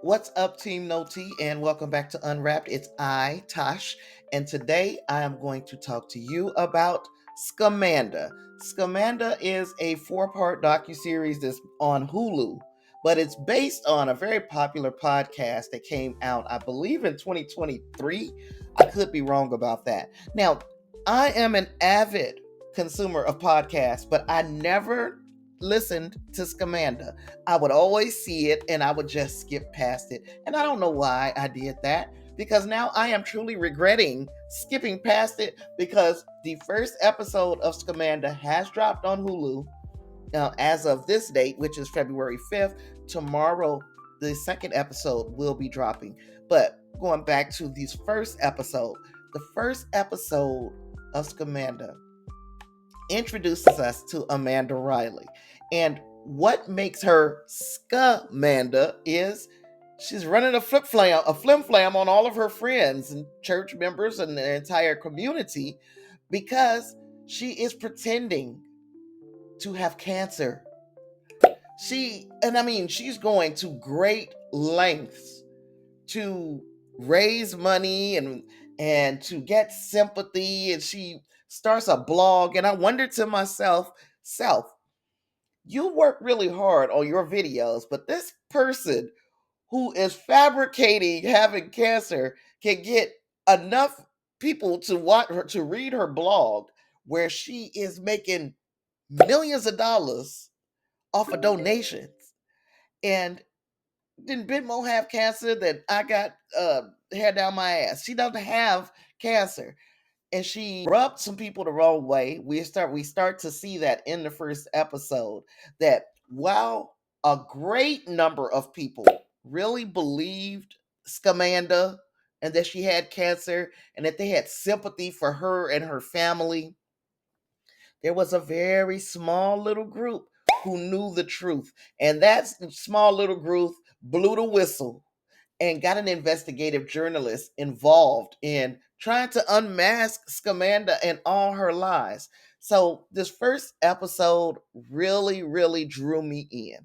What's up, Team No T, and welcome back to UnWrapped. It's I, Tosh, and today I am going to talk to you about Scamanda. Scamanda is a four-part docuseries that's on Hulu, but it's based on a very popular podcast that came out, I believe, in 2023. I could be wrong about that. Now, I am an avid consumer of podcasts, but I never listened to Scamanda. I would always see it and I would just skip past it. And I don't know why I did that because now I am truly regretting skipping past it because the first episode of Scamanda has dropped on Hulu as of this date, which is February 5th. Tomorrow, the second episode will be dropping. But going back to this first episode, the first episode of Scamanda introduces us to Amanda Riley. And what makes her Scamanda is she's running a flim flam on all of her friends and church members and the entire community because she is pretending to have cancer. She's going to great lengths to raise money and to get sympathy, and she starts a blog. And I wonder to myself, self, you work really hard on your videos, but this person who is fabricating having cancer can get enough people to watch her, to read her blog, where she is making millions of dollars off of donations. And didn't Bitmo have cancer that I got hair down my ass? She doesn't have cancer. And she rubbed some people the wrong way. We start to see that in the first episode, that while a great number of people really believed Scamanda and that she had cancer and that they had sympathy for her and her family, there was a very small little group who knew the truth. And that small little group blew the whistle and got an investigative journalist involved in trying to unmask Scamanda and all her lies. So this first episode really, really drew me in.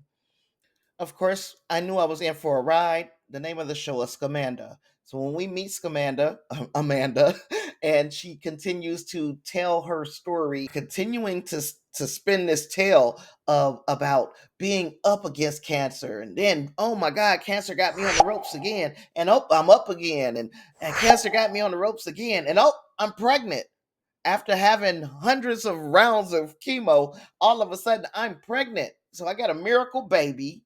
Of course, I knew I was in for a ride. The name of the show is Scamanda. So when we meet Scamanda, Amanda, and she continues to tell her story, continuing to spin this tale of about being up against cancer, and then oh my God, cancer got me on the ropes again, and oh I'm up again, and cancer got me on the ropes again, and oh I'm pregnant. After having hundreds of rounds of chemo, all of a sudden I'm pregnant. So I got a miracle baby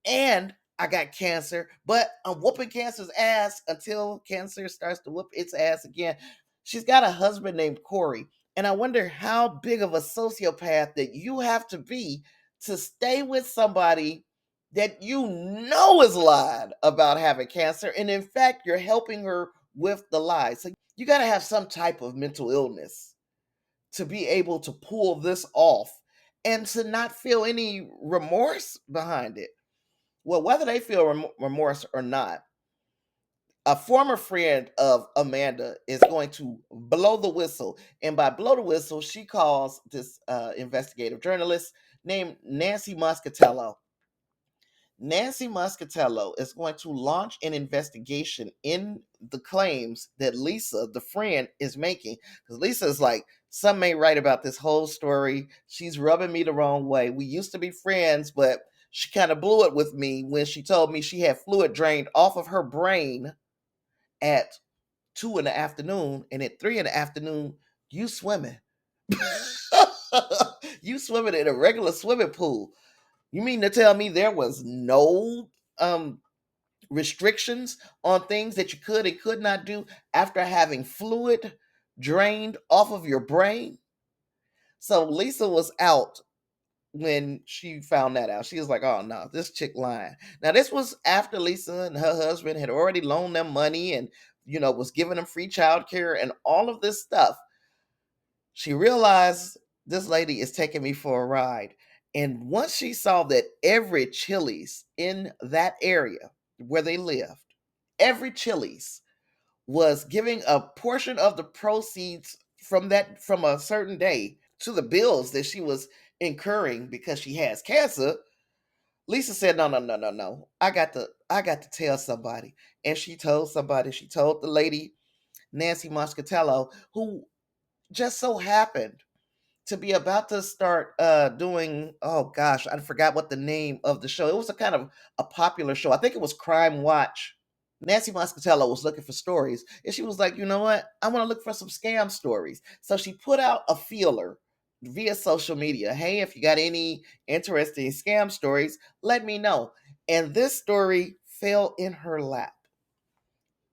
and I got cancer, but I'm whooping cancer's ass until cancer starts to whoop its ass again. She's got a husband named Corey, and I wonder how big of a sociopath that you have to be to stay with somebody that you know is lied about having cancer, and in fact, you're helping her with the lies. So you got to have some type of mental illness to be able to pull this off and to not feel any remorse behind it. Well, whether they feel remorse or not, a former friend of Amanda is going to blow the whistle. And by blow the whistle, she calls this investigative journalist named Nancy Muscatello. Nancy Muscatello is going to launch an investigation in the claims that Lisa, the friend, is making. Because Lisa is like, some may write about this whole story. She's rubbing me the wrong way. We used to be friends, but she kind of blew it with me when she told me she had fluid drained off of her brain at 2 in the afternoon, and at 3 in the afternoon, you swimming. You swimming in a regular swimming pool. You mean to tell me there was no restrictions on things that you could and could not do after having fluid drained off of your brain? So Lisa was out when she found that out. She was like, oh no, this chick lying. Now, this was after Lisa and her husband had already loaned them money and, was giving them free childcare and all of this stuff. She realized this lady is taking me for a ride. And once she saw that every Chili's in that area where they lived, every Chili's was giving a portion of the proceeds from a certain day to the bills that she was incurring because she has cancer, Lisa said, no, no, no, no, no. I got to tell somebody. And she told somebody. She told the lady, Nancy Moscatello, who just so happened to be about to start doing, oh gosh, I forgot what the name of the show. It was a kind of a popular show. I think it was Crime Watch. Nancy Moscatello was looking for stories, and she was like, you know what? I want to look for some scam stories. So she put out a feeler via social media. Hey, if you got any interesting scam stories, let me know. And this story fell in her lap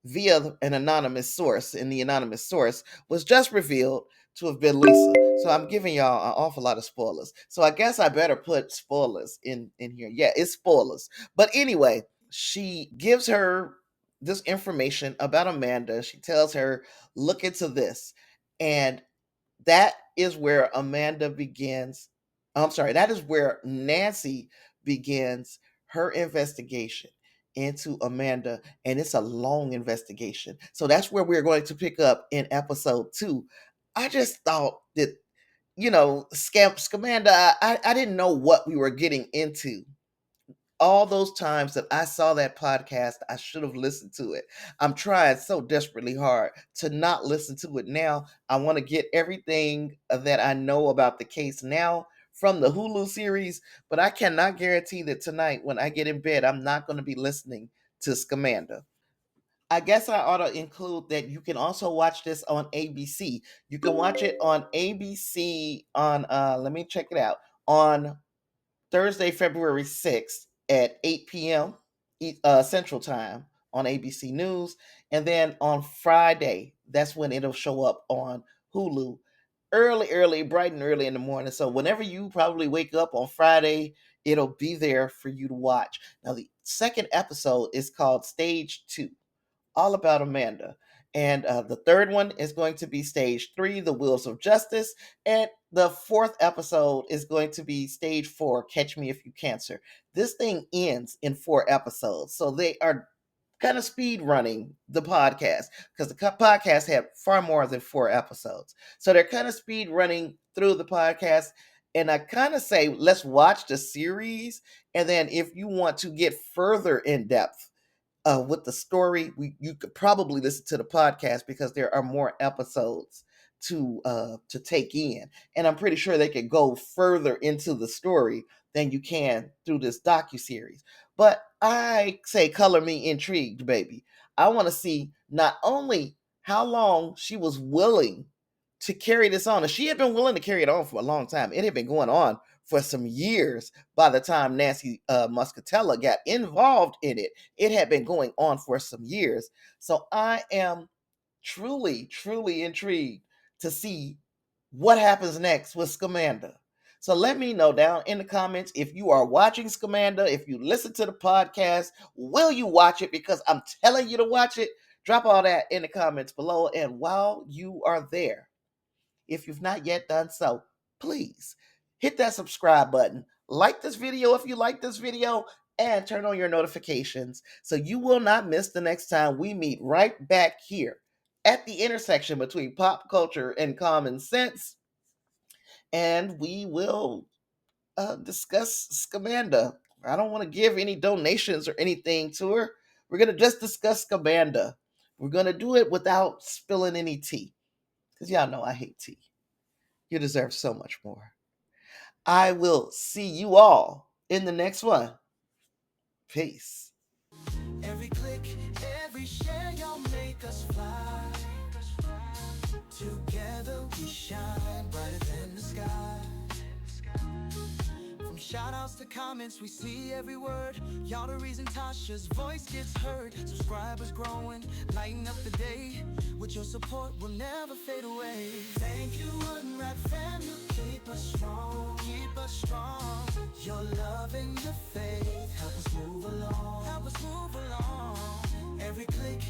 via an anonymous source, and the anonymous source was just revealed to have been Lisa. So I'm giving y'all an awful lot of spoilers. So I guess I better put spoilers in here. Yeah, it's spoilers. But anyway, she gives her this information about Amanda. She tells her, look into this. And that is where Amanda begins. I'm sorry, that is where Nancy begins her investigation into Amanda, and it's a long investigation. So that's where we're going to pick up in episode 2. I just thought that, Scamanda, I didn't know what we were getting into. All those times that I saw that podcast, I should have listened to it. I'm trying so desperately hard to not listen to it now. I want to get everything that I know about the case now from the Hulu series, but I cannot guarantee that tonight when I get in bed, I'm not going to be listening to Scamanda. I guess I ought to include that you can also watch this on ABC. You can watch it on ABC on let me check it out, on Thursday, February 6th at 8 p.m. Central Time on ABC News. And then on Friday, that's when it'll show up on Hulu early, bright and early in the morning. So whenever you probably wake up on Friday, it'll be there for you to watch. Now, the second episode is called Stage 2, all about Amanda. And the third one is going to be Stage 3, The Wheels of Justice. And the fourth episode is going to be Stage 4, Catch Me If You Cancer. This thing ends in 4 episodes. So they are kind of speed running the podcast, because the podcast had far more than 4 episodes. So they're kind of speed running through the podcast. And I kind of say, let's watch the series. And then if you want to get further in depth with the story, you could probably listen to the podcast, because there are more episodes to take in, and I'm pretty sure they could go further into the story than you can through this docu series. But I say, color me intrigued, baby. I want to see not only how long she was willing to carry this on, and she had been willing to carry it on for a long time. It had been going on for some years by the time Nancy Muscatella got involved in it. It had been going on for some years. So I am truly, truly intrigued to see what happens next with Scamanda. So let me know down in the comments if you are watching Scamanda, if you listen to the podcast, will you watch it? Because I'm telling you to watch it. Drop all that in the comments below. And while you are there, if you've not yet done so, please hit that subscribe button. Like this video if you like this video, and turn on your notifications so you will not miss the next time we meet right back here at the intersection between pop culture and common sense. And we will discuss Scamanda. I don't want to give any donations or anything to her. We're going to just discuss Scamanda. We're going to do it without spilling any tea, because y'all know I hate tea. You deserve so much more. I will see you all in the next one. Peace. Every click, every share, y'all make us fly. Together we shine brighter than the sky. From shout outs to comments, we see every word. Y'all the reason Tasha's voice gets heard. Subscribers growing, lighten up the day. With your support, we'll never fade away. Thank you, UnWrapped family. Keep us strong, keep us strong. Your love and your faith help us move along, help us move along. Every click,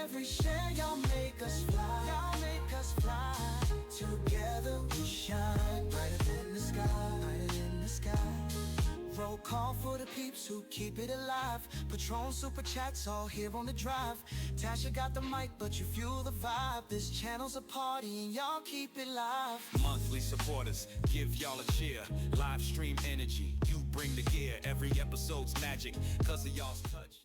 every share, y'all make us fly, y'all make us fly. Together we shine brighter than the sky, brighter than the sky. Roll call for the peeps who keep it alive. Patron super chats all here on the drive. Tasha got the mic, but you fuel the vibe. This channel's a party and y'all keep it live. Monthly supporters, give y'all a cheer. Live stream energy, you bring the gear. Every episode's magic, cause of y'all's touch.